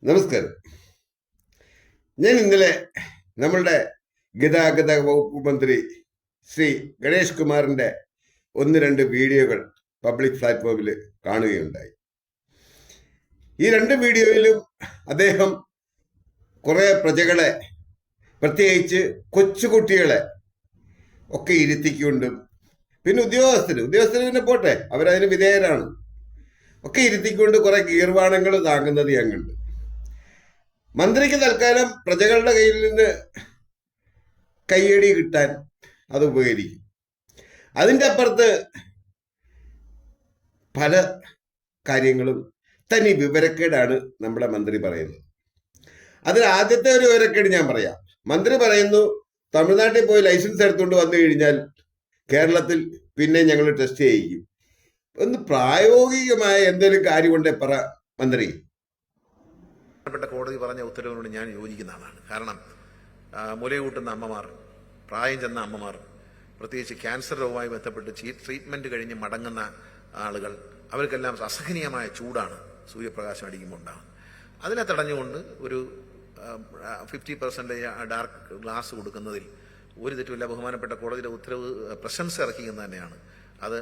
നമസ്കാരം. ഞാൻ ഇന്നലെ നമ്മളുടെ ഗതാഗത വകുപ്പ് മന്ത്രി ശ്രീ ഗണേഷ് കുമാറിന്റെ ഒന്ന് രണ്ട് വീഡിയോകൾ പബ്ലിക് പ്ലാറ്റ്ഫോമിൽ കാണുകയുണ്ടായി. ഈ രണ്ട് വീഡിയോയിലും അദ്ദേഹം കുറെ പ്രജകളെ, പ്രത്യേകിച്ച് കൊച്ചുകുട്ടികളെ ഒക്കെ ഇരുത്തിക്കൊണ്ടും പിന്നെ ഉദ്യോഗസ്ഥര് പിന്നെ പോട്ടെ, അവരതിന് വിധേയരാണ്, ഒക്കെ ഇരുത്തിക്കൊണ്ട് കുറെ ഗീർവാണങ്ങൾ താങ്ങുന്നത് ഞാൻ കണ്ടു. മന്ത്രിക്ക് തൽക്കാലം പ്രജകളുടെ കയ്യിൽ നിന്ന് കയ്യടി കിട്ടാൻ അത് ഉപകരിക്കും. അതിൻ്റെ അപ്പുറത്ത് പല കാര്യങ്ങളും തനി വിവരക്കേടാണ് നമ്മുടെ മന്ത്രി പറയുന്നത്. അതിൽ ആദ്യത്തെ ഒരു വിവരക്കേട് ഞാൻ പറയാം. മന്ത്രി പറയുന്നു, തമിഴ്നാട്ടിൽ പോയി ലൈസൻസ് എടുത്തുകൊണ്ട് വന്നു കഴിഞ്ഞാൽ കേരളത്തിൽ പിന്നെ ഞങ്ങൾ ടെസ്റ്റ് ചെയ്യിക്കും. ഒന്ന് പ്രായോഗികമായ എന്തെങ്കിലും കാര്യമുണ്ടേ പറ മന്ത്രി. കോടതി പറഞ്ഞ ഉത്തരവിനോട് ഞാൻ യോജിക്കുന്ന ആളാണ്. കാരണം മുലയൂട്ടുന്ന അമ്മമാർ, പ്രായം ചെന്ന അമ്മമാർ, പ്രത്യേകിച്ച് ക്യാൻസർ രോഗവുമായി ബന്ധപ്പെട്ട് ട്രീറ്റ്മെന്റ് കഴിഞ്ഞ് മടങ്ങുന്ന ആളുകൾ, അവർക്കെല്ലാം അസഹനീയമായ ചൂടാണ് സൂര്യപ്രകാശം അടിക്കുമ്പോൾ ഉണ്ടാകുന്നത്. അതിനെ തടഞ്ഞുകൊണ്ട് ഒരു 50% ഡാർക്ക് ഗ്ലാസ് കൊടുക്കുന്നതിൽ ഒരു തെറ്റുമില്ല. ബഹുമാനപ്പെട്ട കോടതിയുടെ ഉത്തരവ് പ്രശംസ ഇറക്കിയെന്ന് തന്നെയാണ്. അത്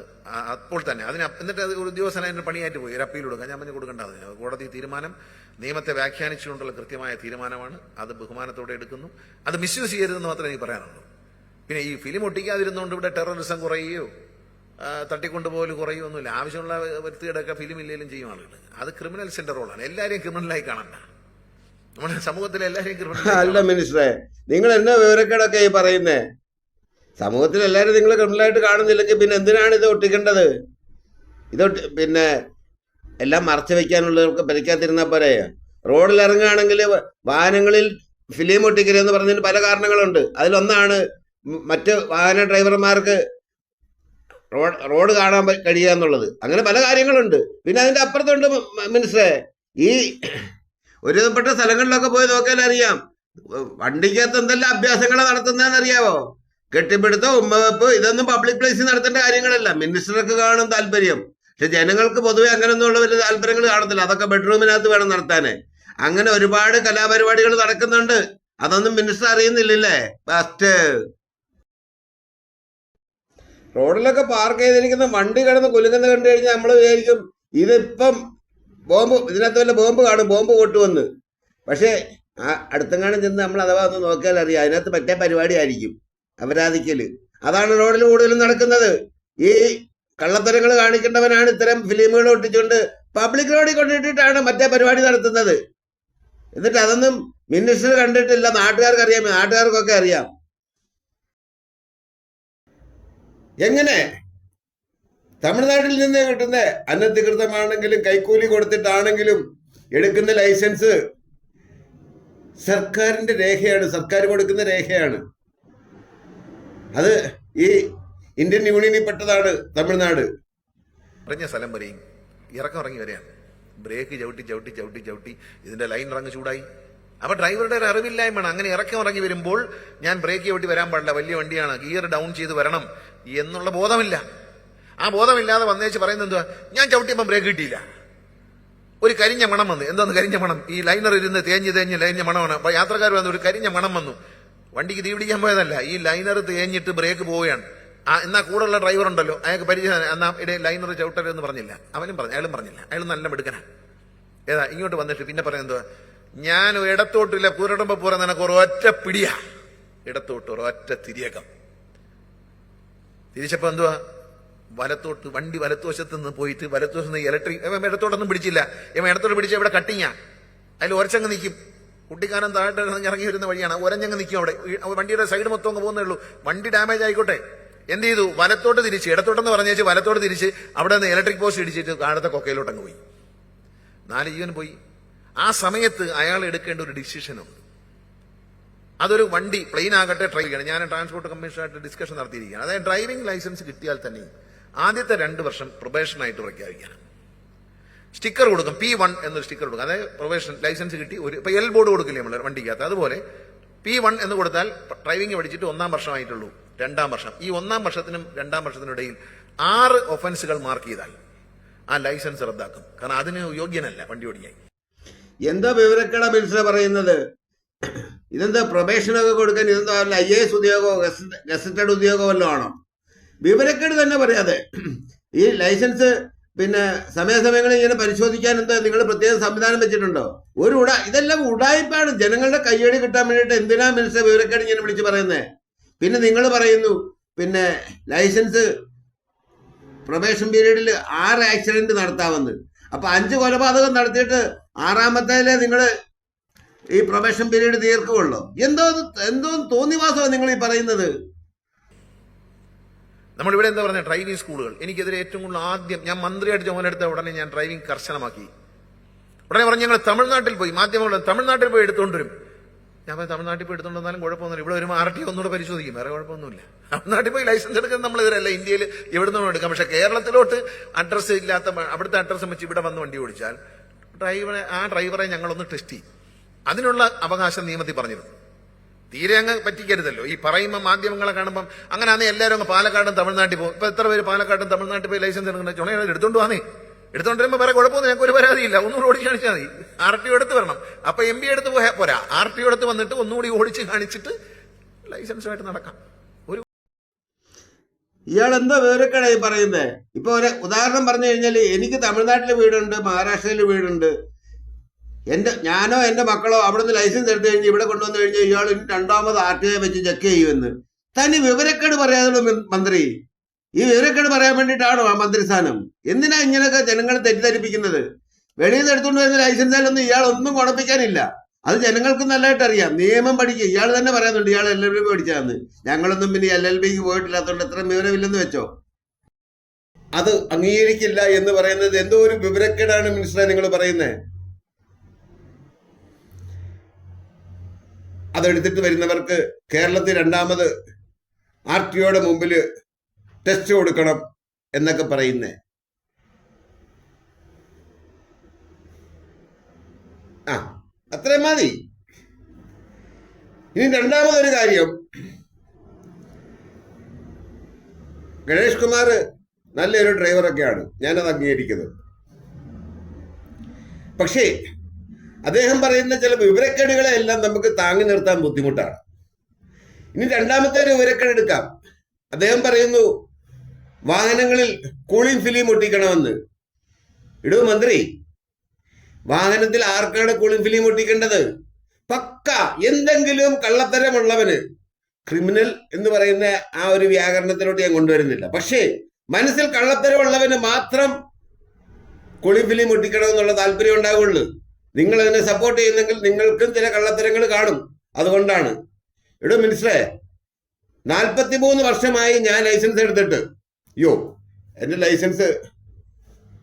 അപ്പോൾ തന്നെ എന്നിട്ട് അത് ഒരു ഉദ്യോഗസ്ഥൻ അതിൻ്റെ പണിയായിട്ട് പോയി ഒരു അപ്പീൽ കൊടുക്കാൻ. ഞാൻ പറഞ്ഞു കൊടുക്കേണ്ടത് കോടതി തീരുമാനം നിയമത്തെ വ്യാഖ്യാനിച്ചുകൊണ്ടുള്ള കൃത്യമായ തീരുമാനമാണ്. അത് ബഹുമാനത്തോടെ എടുക്കുന്നു. അത് മിസ്യൂസ് ചെയ്യരുതെന്ന് മാത്രമേ എനിക്ക് പറയാനുള്ളൂ. പിന്നെ ഈ ഫിലിം ഒട്ടിക്കാതിരുന്നുകൊണ്ട് ഇവിടെ ടെററിസം കുറയുകയോ തട്ടിക്കൊണ്ടുപോകൽ കുറയുകയോ ഒന്നുമില്ല. ആവശ്യമുള്ള വ്യക്തിയുടെയൊക്കെ ഫിലിം ഇല്ലെങ്കിലും ചെയ്യും ആളുകൾ. അത് ക്രിമിനൽസിന്റെ റോളാണ്. എല്ലാവരെയും ക്രിമിനലായി കാണണ്ട. നമ്മുടെ സമൂഹത്തിലെ എല്ലാവരെയും ക്രിമിനൽ അല്ല മിനിസ്റ്ററെ, നിങ്ങൾ എന്നാ വിവരക്കേടൊക്കെ ഈ പറയുന്നേ? സമൂഹത്തിൽ എല്ലാവരും നിങ്ങൾ ക്രിമിനലായിട്ട് കാണുന്നില്ലെങ്കിൽ പിന്നെ എന്തിനാണ് ഇത് ഒട്ടിക്കേണ്ടത്? പിന്നെ എല്ലാം മറച്ചു വെക്കാനുള്ളവർക്ക് പരിക്കാതിരുന്നാൽ പോരെ? റോഡിൽ ഇറങ്ങുകയാണെങ്കിൽ വാഹനങ്ങളിൽ ഫിലിം ഒട്ടിക്കരുതെന്ന് പറഞ്ഞതിന് പല കാരണങ്ങളുണ്ട്. അതിലൊന്നാണ് മറ്റ് വാഹന ഡ്രൈവർമാർക്ക് റോഡ് കാണാൻ കഴിയുക എന്നുള്ളത്. അങ്ങനെ പല കാര്യങ്ങളുണ്ട്. പിന്നെ അതിന്റെ അപ്പുറത്തുണ്ട് മിനിസ്റ്ററെ, ഈ ഒരുപ്പെട്ട സ്ഥലങ്ങളിലൊക്കെ പോയി നോക്കിയാൽ അറിയാം വണ്ടിക്കകത്ത് എന്തെല്ലാം അഭ്യാസങ്ങളെ നടത്തുന്നതെന്ന് അറിയാവോ? കെട്ടിപ്പിടുത്തോ, ഉമ്മവെപ്പ്, ഇതൊന്നും പബ്ലിക് പ്ലേസിൽ നടത്തേണ്ട കാര്യങ്ങളല്ല. മിനിസ്റ്റർക്ക് കാണും താല്പര്യം. പക്ഷെ ജനങ്ങൾക്ക് പൊതുവെ അങ്ങനെയൊന്നും വലിയ താല്പര്യങ്ങൾ കാണത്തില്ല. അതൊക്കെ ബെഡ്റൂമിനകത്ത് വേണം നടത്താന്. അങ്ങനെ ഒരുപാട് കലാപരിപാടികൾ നടക്കുന്നുണ്ട്. അതൊന്നും മിനിസ്റ്റർ അറിയുന്നില്ലല്ലേ? ഫസ്റ്റ് റോഡിലൊക്കെ പാർക്ക് ചെയ്തിരിക്കുന്ന വണ്ടി കിടന്ന് കുലുങ്ങുന്ന കണ്ടു കഴിഞ്ഞാൽ നമ്മൾ വിചാരിക്കും ഇതിപ്പം ബോംബ്, ഇതിനകത്ത് വല്ല ബോംബ് കാണും, ബോംബ് പൊട്ടുവന്ന്. പക്ഷേ ആ അടുത്തെങ്ങാനും ചെന്ന് നമ്മൾ അഥവാ ഒന്ന് നോക്കിയാൽ അറിയാം അതിനകത്ത് പറ്റിയ പരിപാടി ആയിരിക്കും, അപരാധിക്കല്. അതാണ് റോഡിൽ കൂടുതലും നടക്കുന്നത്. ഈ കള്ളത്തരങ്ങൾ കാണിക്കേണ്ടവനാണ് ഇത്തരം ഫിലിമുകൾ ഒട്ടിച്ചുകൊണ്ട് പബ്ലിക് റോഡിൽ കൊണ്ടിട്ടിട്ടാണ് മറ്റേ പരിപാടി നടത്തുന്നത്. എന്നിട്ട് അതൊന്നും മിനിസ്റ്റർ കണ്ടിട്ടില്ല. നാട്ടുകാർക്ക് അറിയാം, നാട്ടുകാർക്കൊക്കെ അറിയാം. എങ്ങനെ തമിഴ്നാട്ടിൽ നിന്ന് കിട്ടുന്ന അനധികൃതമാണെങ്കിലും കൈക്കൂലി കൊടുത്തിട്ടാണെങ്കിലും എടുക്കുന്ന ലൈസൻസ് സർക്കാരിന്റെ രേഖയാണ്, സർക്കാർ കൊടുക്കുന്ന രേഖയാണ്. അത് ഈ ഇന്ത്യൻ യൂണിയനിൽ പെട്ടതാണ് തമിഴ്നാട്. പറഞ്ഞ സ്ഥലം വരെയും ഇറങ്ങി വരെയാണ്. ബ്രേക്ക് ചവിട്ടി ഇതിന്റെ ലൈൻ ഇറങ്ങി ചൂടായി. അപ്പൊ ഡ്രൈവറുടെ ഒരു അറിവില്ലായ്മയാണ്. അങ്ങനെ ഇറങ്ങി വരുമ്പോൾ ഞാൻ ബ്രേക്ക് ചവിട്ടി വരാൻ പാടില്ല, വലിയ വണ്ടിയാണ്, ഗിയർ ഡൗൺ ചെയ്ത് വരണം എന്നുള്ള ബോധമില്ല. ആ ബോധമില്ലാതെ വന്നേച്ച് പറയുന്നത് എന്തുവാ, ഞാൻ ചവിട്ടിയപ്പോൾ ബ്രേക്ക് കിട്ടിയില്ല, ഒരു കരിഞ്ഞ മണം വന്നു. എന്താന്ന് കരിഞ്ഞ മണം? ഈ ലൈനർ ഇരുന്ന് തേഞ്ഞ് മണമാണ്. യാത്രക്കാർ വന്നു, ഒരു കരിഞ്ഞ മണം വന്നു. വണ്ടിക്ക് തീ പിടിക്കാൻ പോയതല്ല, ഈ ലൈനർ തേഞ്ഞിട്ട് ബ്രേക്ക് പോവുകയാണ്. എന്നാ കൂടെയുള്ള ഡ്രൈവർ ഉണ്ടല്ലോ, അയാൾക്ക് പരിചയം, എന്നാ ഇടയിൽ ലൈനർ ചവിട്ടരുതെന്ന് പറഞ്ഞില്ല. അയാളും പറഞ്ഞില്ല. അയാൾ നല്ല മിടുക്കനാണ്. ഏതാ ഇങ്ങോട്ട് വന്നിട്ട് പിന്നെ പറയാൻ എന്തുവാ, ഞാൻ ഇടത്തോട്ടില്ല, കുരടുമ്പോ പോരാ, നിനക്ക് ഒരൊറ്റ പിടിയാ, ഇടത്തോട്ട് ഒരൊറ്റ തിരിയക്കം. തിരിച്ചപ്പോ എന്തുവാ, വലത്തോട്ട്, വണ്ടി വലത്തുവശത്ത് നിന്ന് പോയിട്ട് വലത്തുവശത്ത് നിന്ന് ഇലക്ട്രിക് ഇടത്തോട്ടൊന്നും പിടിച്ചില്ല. ഇടത്തോട്ട് പിടിച്ച ഇവിടെ കട്ടിങ്ങാ, അതിൽ ഒരച്ചങ്ങ് നിൽക്കും. കുട്ടിക്കാനം താഴെ ഇറങ്ങി വരുന്ന വഴിയാണ്, ഒരഞ്ഞങ്ങ് നിൽക്കും. അവിടെ വണ്ടിയുടെ സൈഡ് മൊത്തം അങ്ങ് പോകുന്നേ ഉള്ളൂ. വണ്ടി ഡാമേജ് ആയിക്കോട്ടെ. എന്ത് ചെയ്തു, വലത്തോട്ട് തിരിച്ച്, ഇടത്തോട്ടെന്ന് പറഞ്ഞേച്ച് വലത്തോട്ട് തിരിച്ച് അവിടെ നിന്ന് ഇലക്ട്രിക് പോസ്റ്റ് ഇടിച്ചിട്ട് താഴത്തെ കൊക്കയിലോട്ടങ്ങ് പോയി. 4 ജീവൻ പോയി. ആ സമയത്ത് അയാൾ എടുക്കേണ്ട ഒരു ഡിസിഷനുണ്ട്. അതൊരു വണ്ടി, പ്ലെയിൻ ആകട്ടെ, ട്രെയിൻ ആണ്. ഞാൻ ട്രാൻസ്പോർട്ട് കമ്മീഷണറായിട്ട് ഡിസ്കഷൻ നടത്തിയിരിക്കുകയാണ്. അതായത് ഡ്രൈവിംഗ് ലൈസൻസ് കിട്ടിയാൽ തന്നെ ആദ്യത്തെ 2 വർഷം പ്രൊബേഷനായിട്ട് പ്രഖ്യാപിക്കണം. സ്റ്റിക്കർ കൊടുക്കും, P1 എന്നൊരു സ്റ്റിക്കർ കൊടുക്കും. അതായത് പ്രൊബേഷൻ ലൈസൻസ് കിട്ടി, ഇപ്പൊ എൽ ബോർഡ് കൊടുക്കില്ലേ നമ്മൾ വണ്ടിക്കകത്ത്, അതുപോലെ P1 എന്ന് കൊടുത്താൽ ഡ്രൈവിംഗ് പഠിച്ചിട്ട് 1ാം വർഷമായിട്ടുള്ളൂ 2ാം വർഷം. ഈ 1ാം വർഷത്തിനും 2ാം വർഷത്തിനിടയിൽ 6 ഒഫൻസുകൾ മാർക്ക് ചെയ്താൽ ആ ലൈസൻസ് റദ്ദാക്കും. കാരണം അതിന് യോഗ്യനല്ല വണ്ടി ഓടിക്കാൻ. എന്താ വിവരക്കേടാ മിനിസ്റ്റർ പറയുന്നത്? ഇതെന്താ പ്രൊബേഷനൊക്കെ കൊടുക്കാൻ ഇതെന്താ വല്ല IAS ഉദ്യോഗമോ ഗസറ്റഡ് ഉദ്യോഗമോ വല്ലതും ആണോ? വിവരക്കേട് തന്നെ പറയാതെ ഈ ലൈസൻസ് പിന്നെ സമയാസമയങ്ങളിൽ ഇങ്ങനെ പരിശോധിക്കാൻ എന്താ നിങ്ങൾ പ്രത്യേക സംവിധാനം വെച്ചിട്ടുണ്ടോ? ഇതെല്ലാം ഉടായ്പാണ്, ജനങ്ങളുടെ കയ്യടി കിട്ടാൻ വേണ്ടിയിട്ട്. എന്തിനാ മിനിസ്റ്റർ വിവരക്കേട് ഇങ്ങനെ വിളിച്ച് പറയുന്നത്? പിന്നെ നിങ്ങൾ പറയുന്നു പിന്നെ ലൈസൻസ് പ്രൊബേഷൻ പീരീഡിൽ 6 ആക്സിഡന്റ് നടത്താമെന്ന്. അപ്പൊ 5 കൊലപാതകം നടത്തിയിട്ട് 6ാമത്തേലെ നിങ്ങൾ ഈ പ്രൊബേഷൻ പീരീഡ് തീർക്കുള്ളൂ. എന്തോ തോന്നിവാസമാണ് നിങ്ങൾ ഈ പറയുന്നത്. നമ്മളിവിടെ എന്താ പറഞ്ഞ ഡ്രൈവിംഗ് സ്കൂളുകൾ എനിക്കെതിരെ ഏറ്റവും കൂടുതൽ ആദ്യം ഞാൻ മന്ത്രിയായിട്ട് ചുമതലയെടുത്ത ഉടനെ ഞാൻ ഡ്രൈവിംഗ് കർശനമാക്കി. ഉടനെ പറഞ്ഞ് ഞങ്ങൾ തമിഴ്നാട്ടിൽ പോയി, മാധ്യമങ്ങൾ തമിഴ്നാട്ടിൽ പോയി എടുത്തുകൊണ്ടുവരും. ഞാൻ തമിഴ്നാട്ടിൽ പോയി എടുത്തുകൊണ്ടെന്നാലും കുഴപ്പമൊന്നുമില്ല, ഇവിടെ വരുമ്പോൾ RT ഒന്നുകൂടെ പരിശോധിക്കും, വേറെ കുഴപ്പമൊന്നുമില്ല. തമിഴ്നാട്ടിൽ പോയി ലൈസൻസ് എടുക്കുന്നത് നമ്മളെതിരല്ല, ഇന്ത്യയിൽ എവിടെ നിന്നും എടുക്കാം. പക്ഷെ കേരളത്തിലോട്ട് അഡ്രസ്സ് ഇല്ലാത്ത അവിടുത്തെ അഡ്രസ്സ് വെച്ച് ഇവിടെ വന്ന് വണ്ടി ഓടിച്ചാൽ ആ ഡ്രൈവറെ ഞങ്ങളൊന്ന് ടെസ്റ്റ് ചെയ്യും. അതിനുള്ള അവകാശം നിയമത്തിൽ പറഞ്ഞിരുന്നു. തീരെ അങ്ങ് പറ്റിക്കരുതല്ലോ. ഈ പറയുമ്പോൾ മാധ്യമങ്ങളെ കാണുമ്പോൾ അങ്ങനെയാണെങ്കിൽ എല്ലാവരും അങ്ങ് പാലക്കാടും തമിഴ്നാട്ടിൽ പോകും. ഇപ്പൊ എത്ര പേര് പാലക്കാടും തമിഴ്നാട്ടിൽ പോയി ലൈസൻസ് എടുക്കുന്നത്? ചുണയാണ് എടുത്തോണ്ട് വന്നേ. എടുത്തോണ്ട് വരുമ്പോൾ വേറെ കുഴപ്പമൊന്നും ഞങ്ങൾക്ക് ഒരു പരാതിയില്ല. ഒന്നുകൂടി ഓടിച്ച് കാണിച്ചാൽ മതി. RTO എടുത്ത് വരണം. അപ്പൊ MB എടുത്ത് പോയാൽ പോരാ, RTO എടുത്ത് വന്നിട്ട് ഒന്നുകൂടി ഓടിച്ച് കാണിച്ചിട്ട് ലൈസൻസുമായിട്ട് നടക്കാം. ഇയാൾ എന്താ വിവരക്കേടായി പറയുന്നത്? ഇപ്പൊ ഒരു ഉദാഹരണം പറഞ്ഞു കഴിഞ്ഞാൽ, എനിക്ക് തമിഴ്നാട്ടിൽ വീടുണ്ട്, മഹാരാഷ്ട്രയിൽ വീടുണ്ട്. ഞാനോ എന്റെ മക്കളോ അവിടുന്ന് ലൈസൻസ് എടുത്തു കഴിഞ്ഞ് ഇവിടെ കൊണ്ടുവന്നു കഴിഞ്ഞാൽ ഇയാൾ 2ാമത് RTO വെച്ച് ചെക്ക് ചെയ്യുമെന്ന്. തനി വിവരക്കേട് പറയാതുള്ള മന്ത്രി. ഈ വിവരക്കേട് പറയാൻ വേണ്ടിയിട്ടാണോ ആ മന്ത്രിസ്ഥാനം? എന്തിനാ ഇങ്ങനെയൊക്കെ ജനങ്ങളെ തെറ്റിദ്ധരിപ്പിക്കുന്നത്? വെളിയിൽ നിന്ന് എടുത്തുകൊണ്ട് വരുന്ന ലൈസൻസിലൊന്നും ഇയാൾ ഒന്നും കുഴപ്പിക്കാനില്ല. അത് ജനങ്ങൾക്ക് നല്ലതായിട്ട് അറിയാം. നിയമം പഠിക്കുക. ഇയാൾ തന്നെ പറയാനുണ്ട് ഇയാൾ LLB പഠിച്ചാന്ന്. ഞങ്ങളൊന്നും പിന്നെ LLBക്ക് പോയിട്ടില്ലാത്തതുകൊണ്ട് എത്ര വിവരമില്ലെന്ന് വെച്ചോ. അത് അംഗീകരിക്കില്ല എന്ന് പറയുന്നത് എന്തോ ഒരു വിവരക്കേടാണ് മിനിസ്റ്ററെ നിങ്ങൾ പറയുന്നത്. അതെടുത്തിട്ട് വരുന്നവർക്ക് കേരളത്തിൽ 2ാമത് RTOയുടെ മുമ്പിൽ ടെസ്റ്റ് കൊടുക്കണം എന്നൊക്കെ പറയുന്നേ. അത്രയും മതി. ഇനി 2ാമതൊരു കാര്യം, ഗണേഷ് കുമാർ നല്ലൊരു ഡ്രൈവറൊക്കെയാണ്, ഞാനത് അംഗീകരിക്കുന്നത്. പക്ഷേ അദ്ദേഹം പറയുന്ന ചില വിവരക്കേടുകളെ എല്ലാം നമുക്ക് താങ്ങി നിർത്താൻ ബുദ്ധിമുട്ടാണ്. ഇനി 2ാമത്തെ ഒരു വിവരക്കേട് എടുക്കാം. അദ്ദേഹം പറയുന്നു വാഹനങ്ങളിൽ കൂളിംഗ് ഫിലിം ഒട്ടിക്കണമെന്ന്. ഇടൂ മന്ത്രി, വാഹനത്തിൽ ആർക്കാണ് കൂളിംഗ് ഫിലിം ഒട്ടിക്കേണ്ടത്? പക്ക എന്തെങ്കിലും കള്ളത്തരമുള്ളവന്, ക്രിമിനൽ എന്ന് പറയുന്ന ആ ഒരു വ്യാകരണത്തിലോട്ട് ഞാൻ കൊണ്ടുവരുന്നില്ല, പക്ഷേ മനസ്സിൽ കള്ളത്തരമുള്ളവന് മാത്രം കൂളിംഗ് ഫിലിം ഒട്ടിക്കണമെന്നുള്ള താല്പര്യം ഉണ്ടാവുള്ളൂ. നിങ്ങൾ അതിനെ സപ്പോർട്ട് ചെയ്യുന്നെങ്കിൽ നിങ്ങൾക്കും ചില കള്ളത്തരങ്ങൾ കാണും. അതുകൊണ്ടാണ്. എടോ മിനിസ്റ്ററെ, 43 വർഷമായി ഞാൻ ലൈസൻസ് എടുത്തിട്ട്. എൻ്റെ ലൈസൻസ്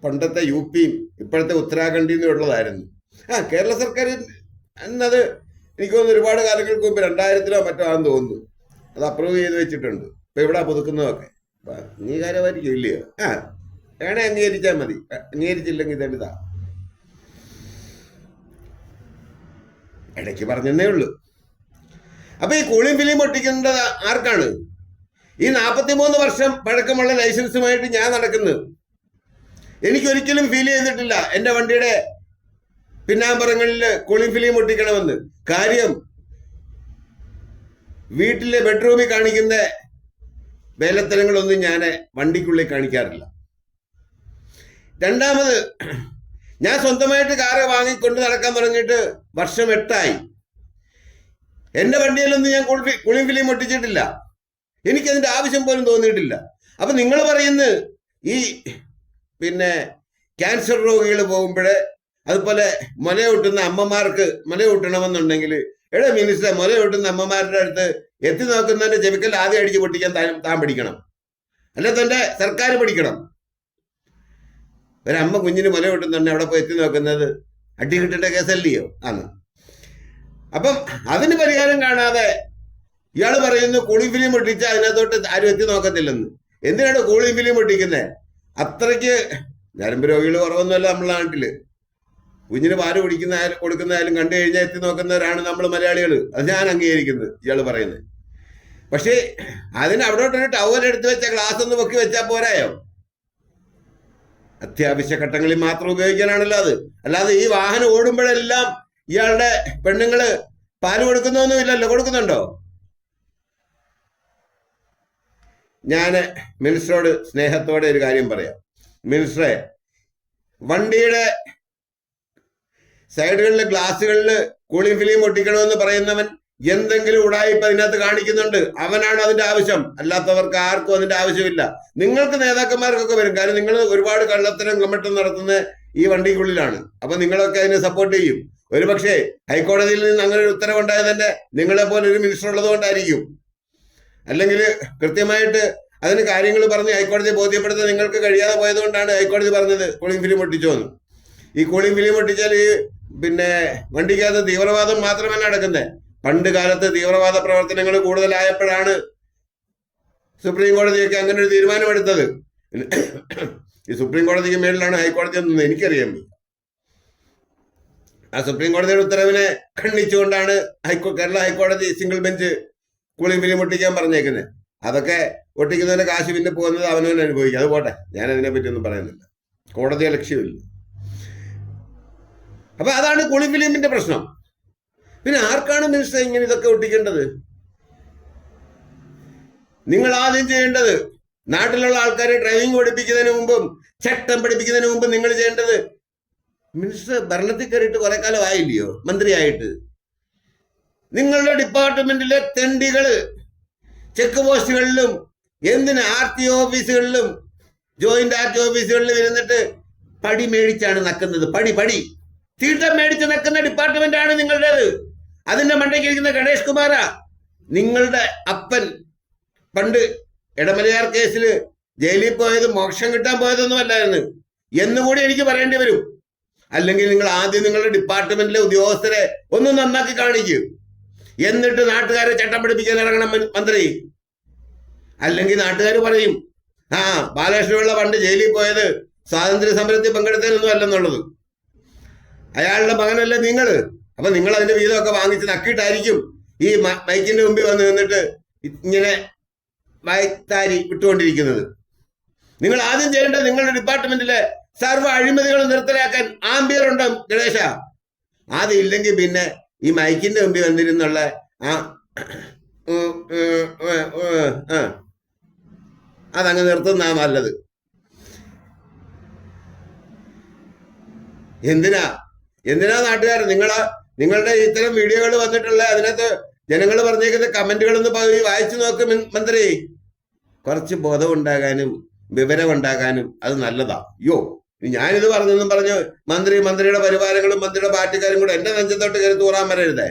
പണ്ടത്തെ UP ഇപ്പോഴത്തെ ഉത്തരാഖണ്ഡിൽ നിന്നുള്ളതായിരുന്നു. കേരള സർക്കാർ എന്നത് എനിക്ക് തോന്നുന്നു ഒരുപാട് കാലങ്ങൾക്ക് മുമ്പ് 2000-ലോ മറ്റോ ആണെന്ന് തോന്നുന്നു അത് അപ്രൂവ് ചെയ്ത് വെച്ചിട്ടുണ്ട്. ഇപ്പൊ ഇവിടെ പുതുക്കുന്നതൊക്കെ അംഗീകാരമായിരിക്കും ഇല്ലയോ? വേണേ അംഗീകരിച്ചാൽ മതി, അംഗീകരിച്ചില്ലെങ്കിൽ ഇതെടുത്താ. ഇടയ്ക്ക് പറഞ്ഞതേ ഉള്ളൂ. അപ്പൊ ഈ കൂളിംഗ് ഫിലിം ഒട്ടിക്കേണ്ടത് ആർക്കാണ്? ഈ 43 വർഷം പഴക്കമുള്ള ലൈസൻസുമായിട്ട് ഞാൻ നടക്കുന്നു. എനിക്കൊരിക്കലും ഫീൽ ചെയ്തിട്ടില്ല എൻ്റെ വണ്ടിയുടെ പിന്നാമ്പറങ്ങളിൽ കൂളിംഗ് ഫിലിം ഒട്ടിക്കണമെന്ന്. കാര്യം, വീട്ടിലെ ബെഡ്റൂമിൽ കാണിക്കുന്ന വേലത്തരങ്ങളൊന്നും ഞാൻ വണ്ടിക്കുള്ളിൽ കാണിക്കാറില്ല. 2ാമത്, ഞാൻ സ്വന്തമായിട്ട് കാറ് വാങ്ങിക്കൊണ്ട് നടക്കാൻ തുടങ്ങിയിട്ട് വർഷം 8ആയി. എൻ്റെ വണ്ടിയിലൊന്നും ഞാൻ കൂളിംഗ് ഫിലിം ഒട്ടിച്ചിട്ടില്ല. എനിക്കതിൻ്റെ ആവശ്യം പോലും തോന്നിയിട്ടില്ല. അപ്പൊ നിങ്ങൾ പറയുന്നത് ഈ പിന്നെ ക്യാൻസർ രോഗികൾ പോകുമ്പോഴേ, അതുപോലെ മുലയൂട്ടുന്ന അമ്മമാർക്ക് മുലയൂട്ടണമെന്നുണ്ടെങ്കിൽ, മിനിസ്റ്റർ, മുലയൂട്ടുന്ന അമ്മമാരുടെ അടുത്ത് എത്തി നോക്കുന്നതിന്റെ ചെവിക്കൽ ആദ്യം അടിച്ച് പൊട്ടിക്കാൻ താൻ പഠിക്കണം, അല്ലെ തന്റെ സർക്കാർ പഠിക്കണം. ഒരമ്മ കുഞ്ഞിന് മുലയൂട്ടുന്നുണ്ടെ അവിടെ പോയി എത്തി നോക്കുന്നത് അടി കിട്ടേണ്ട കേസല്ലയോ ആണ്. അപ്പം അതിന് പരിഹാരം കാണാതെ ഇയാൾ പറയുന്നു കൂളിംഗ് ഫിലിം ഒട്ടിച്ച് അതിനകത്തോട്ട് ആരും എത്തി നോക്കത്തില്ലെന്ന്. എന്തിനാണ് കൂളിംഗ് ഫിലിം ഒട്ടിക്കുന്നത്? അത്രയ്ക്ക് ഞരമ്പ് രോഗികൾ കുറവൊന്നുമല്ല നമ്മളെ നാട്ടില്. കുഞ്ഞിന് പാല് കൊടുക്കുന്നതായാലും കണ്ടു കഴിഞ്ഞാൽ എത്തി നോക്കുന്നവരാണ് നമ്മൾ മലയാളികൾ. അത് ഞാൻ അംഗീകരിക്കുന്നത് ഇയാൾ പറയുന്നത്. പക്ഷേ അതിന് അവിടോട്ടൊരു ടവൽ എടുത്ത് വെച്ച ഗ്ലാസ് ഒന്ന് പൊക്കി വെച്ചാൽ പോരായോ? അത്യാവശ്യ ഘട്ടങ്ങളിൽ മാത്രം ഉപയോഗിക്കാനാണല്ലോ അത്. അല്ലാതെ ഈ വാഹനം ഓടുമ്പോഴെല്ലാം ഇയാളുടെ പെണ്ണുങ്ങള് പാല് കൊടുക്കുന്നൊന്നുമില്ലല്ലോ. കൊടുക്കുന്നുണ്ടോ? ഞാൻ മിനിസ്റ്ററോട് സ്നേഹത്തോടെ ഒരു കാര്യം പറയാം. മിനിസ്റ്ററെ, വണ്ടിയുടെ സൈഡുകളിലെ ഗ്ലാസുകളിൽ കൂളിംഗ് ഫിലിം ഒട്ടിക്കണമെന്ന് പറയുന്നവൻ എന്തെങ്കിലും ഉടായിപ്പ് അതിനകത്ത് കാണിക്കുന്നുണ്ട്. അവനാണ് അതിന്റെ ആവശ്യം. അല്ലാത്തവർക്ക് ആർക്കും അതിന്റെ ആവശ്യമില്ല. നിങ്ങൾക്ക് നേതാക്കന്മാർക്കൊക്കെ വരും. കാരണം നിങ്ങൾ ഒരുപാട് കള്ളത്തരം കമ്മട്ടം നടത്തുന്ന ഈ വണ്ടിക്കുള്ളിലാണ്. അപ്പൊ നിങ്ങളൊക്കെ അതിനെ സപ്പോർട്ട് ചെയ്യും. ഒരുപക്ഷെ ഹൈക്കോടതിയിൽ നിന്ന് അങ്ങനെ ഒരു ഉത്തരവുണ്ടായത് തന്നെ നിങ്ങളെ പോലെ ഒരു മിനിസ്റ്റർ ഉള്ളത് കൊണ്ടായിരിക്കും. അല്ലെങ്കിൽ കൃത്യമായിട്ട് അതിന് കാര്യങ്ങൾ പറഞ്ഞ് ഹൈക്കോടതിയെ ബോധ്യപ്പെടുത്താൻ നിങ്ങൾക്ക് കഴിയാതെ പോയത് കൊണ്ടാണ് ഹൈക്കോടതി പറഞ്ഞത് കൂളിംഗ് ഫിലിം ഒട്ടിച്ചോന്ന്. ഈ കൂളിംഗ് ഫിലിം ഒട്ടിച്ചാൽ ഈ വണ്ടിക്കകത്ത് തീവ്രവാദം മാത്രമല്ല നടക്കുന്നത്. പണ്ട് കാലത്ത് തീവ്രവാദ പ്രവർത്തനങ്ങൾ കൂടുതലായപ്പോഴാണ് സുപ്രീം കോടതിയൊക്കെ അങ്ങനെ ഒരു തീരുമാനമെടുത്തത്. ഈ സുപ്രീം കോടതിക്ക് മേളിലാണ് ഹൈക്കോടതി എന്നത് എനിക്കറിയാം. ആ സുപ്രീം കോടതിയുടെ ഉത്തരവിനെ ഖണ്ഡിച്ചുകൊണ്ടാണ് കേരള ഹൈക്കോടതി സിംഗിൾ ബെഞ്ച് കൂളിംഗ് ഫിലിം ഒട്ടിക്കാൻ പറഞ്ഞേക്കുന്നത്. അതൊക്കെ ഒട്ടിക്കുന്നതിന്റെ കാശ് പിന്നെ പോകുന്നത് അവനവൻ അനുഭവിക്കും. അത് പോട്ടെ, ഞാൻ അതിനെപ്പറ്റി ഒന്നും പറയുന്നില്ല. കോടതിയെ ലക്ഷ്യമില്ല. അപ്പൊ അതാണ് കൂളിംഗ് ഫിലിമിന്റെ പ്രശ്നം. പിന്നെ ആർക്കാണ് മിനിസ്റ്റർ ഇങ്ങനെ ഇതൊക്കെ ഒട്ടിക്കേണ്ടത്? നിങ്ങൾ ആദ്യം ചെയ്യേണ്ടത്, നാട്ടിലുള്ള ആൾക്കാരെ ഡ്രൈവിംഗ് പഠിപ്പിക്കുന്നതിന് മുമ്പും ചട്ടം പഠിപ്പിക്കുന്നതിന് മുമ്പും നിങ്ങൾ ചെയ്യേണ്ടത്, മിനിസ്റ്റർ ഭരണത്തിൽ കയറിയിട്ട് കുറെ കാലം ആയില്ലയോ മന്ത്രിയായിട്ട്? നിങ്ങളുടെ ഡിപ്പാർട്ട്മെന്റിലെ തെണ്ടികള് ചെക്ക് പോസ്റ്റുകളിലും എന്തിന് RTO ഓഫീസുകളിലും ജോയിന്റ് RTO ഓഫീസുകളിലും ഇരുന്നിട്ട് പടി മേടിച്ചാണ് നക്കുന്നത്. പടി തീട്ടം മേടിച്ച് നക്കുന്ന ഡിപ്പാർട്ട്മെന്റ് ആണ് നിങ്ങളുടേത്. അതിന്റെ മണ്ടയ്ക്ക് ഇരിക്കുന്ന ഗണേഷ് കുമാറാ നിങ്ങളുടെ അപ്പൻ. പണ്ട് ഇടമലയാർ കേസിൽ ജയിലിൽ പോയത് മോക്ഷം കിട്ടാൻ പോയതൊന്നുമല്ലായിരുന്നു എന്നുകൂടി എനിക്ക് പറയേണ്ടി വരും. അല്ലെങ്കിൽ നിങ്ങൾ ആദ്യം നിങ്ങളുടെ ഡിപ്പാർട്ട്മെന്റിലെ ഉദ്യോഗസ്ഥരെ ഒന്ന് നന്നാക്കി കാണിക്കും. എന്നിട്ട് നാട്ടുകാരെ ചട്ടം പഠിപ്പിക്കാൻ ഇറങ്ങണം മന്ത്രി. അല്ലെങ്കിൽ നാട്ടുകാർ പറയും, ബാലകൃഷ്ണപിള്ള പണ്ട് ജയിലിൽ പോയത് സ്വാതന്ത്ര്യ സമരത്തിൽ പങ്കെടുത്തതിനൊന്നും അല്ലെന്നുള്ളത്. അയാളുടെ മകനല്ലേ നിങ്ങൾ. അപ്പൊ നിങ്ങൾ അതിന്റെ വീതമൊക്കെ വാങ്ങിച്ച് നക്കിയിട്ടായിരിക്കും ഈ മൈക്കിന്റെ മുമ്പിൽ വന്ന് നിന്നിട്ട് ഇങ്ങനെ വായ്ത്താരി വിട്ടുകൊണ്ടിരിക്കുന്നത്. നിങ്ങൾ ആദ്യം ചെയ്യേണ്ടത് നിങ്ങളുടെ ഡിപ്പാർട്ട്മെന്റിലെ സർവ്വ അഴിമതികളും നിർത്തലാക്കാൻ ആംബിയർ ഉണ്ട് ഗണേശ. ആദ്യം ഇല്ലെങ്കിൽ പിന്നെ ഈ മൈക്കിന്റെ മുമ്പിൽ വന്നിരുന്നുള്ള അതങ്ങ് നിർത്തുന്നാ നല്ലത്. എന്തിനാ നാട്ടുകാർ നിങ്ങളുടെ ഇത്തരം വീഡിയോകൾ വന്നിട്ടുള്ള അതിനകത്ത് ജനങ്ങൾ പറഞ്ഞേക്കുന്ന കമന്റുകളൊന്ന് വായിച്ചു നോക്ക് മന്ത്രി. കുറച്ച് ബോധം ഉണ്ടാകാനും വിവരം ഉണ്ടാകാനും അത് നല്ലതാ. ഞാനിത് പറഞ്ഞെന്നും പറഞ്ഞ് മന്ത്രിയുടെ പരിവാരങ്ങളും മന്ത്രിയുടെ പാർട്ടിക്കാരും കൂടെ എന്റെ നെഞ്ചത്തോട്ട് കയറി തൂറാൻ വരരുതേ.